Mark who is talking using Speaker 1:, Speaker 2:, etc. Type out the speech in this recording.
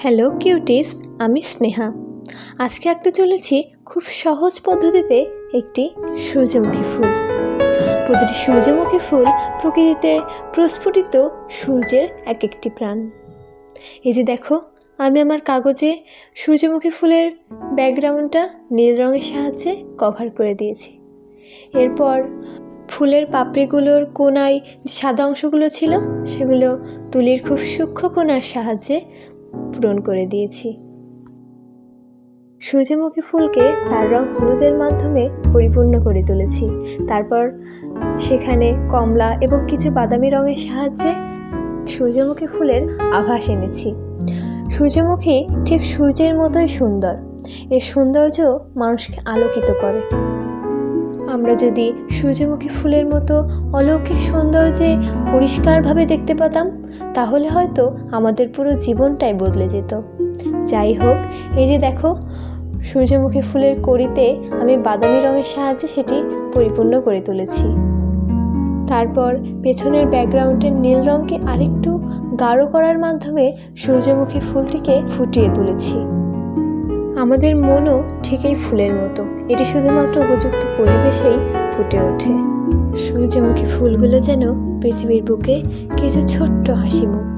Speaker 1: Hello cuties, আমি স্নেহা। আজকে আঁকতে চলেছি খুব সহজ পদ্ধতিতে একটি সূর্যমুখী ফুল। প্রতিটি সূর্যমুখী ফুল প্রকৃতিতে প্রস্ফুটিত সূর্যের এক একটি প্রাণ। এই যে দেখো, আমি আমার কাগজে সূর্যমুখী ফুলের ব্যাকগ্রাউন্ডটা নীল রঙের সাহায্যে কভার করে দিয়েছি। এরপর ফুলের পাপড়িগুলোর কোনায় যে সাদা অংশগুলো ছিল সেগুলো তুলির খুব সূক্ষ্ম কোনার সাহায্যে পূরণ করে দিয়েছি। সূর্যমুখী ফুলকে তার রং হলুদের মাধ্যমে পরিপূর্ণ করে তুলেছি। তারপর সেখানে কমলা এবং কিছু বাদামি রঙের সাহায্যে সূর্যমুখী ফুলের আভাস এনেছি। সূর্যমুখী ঠিক সূর্যের মতোই সুন্দর। এর সৌন্দর্য মানুষকে আলোকিত করে। আমরা যদি সূর্যমুখী ফুলের মতো অলৌকিক সৌন্দর্যে পরিষ্কারভাবে দেখতে পেতাম, তাহলে হয়তো আমাদের পুরো জীবনটাই বদলে যেত। যাই হোক, এই যে দেখো, সূর্যমুখী ফুলের কড়িতে আমি বাদামি রঙের সাহায্যে সেটি পরিপূর্ণ করে তুলেছি। তারপর পেছনের ব্যাকগ্রাউন্ডের নীল রঙকে আরেকটু গাঢ় করার মাধ্যমে সূর্যমুখী ফুলটিকে ফুটিয়ে তুলেছি। আমাদের মনও ঠিক এই ফুলের মতো, এটি শুধুমাত্র উপযুক্ত পরিবেশেই ফুটে ওঠে। সূর্যমুখী ফুলগুলো যেন পৃথিবীর বুকে কিছু ছোট্ট হাসি মুখ।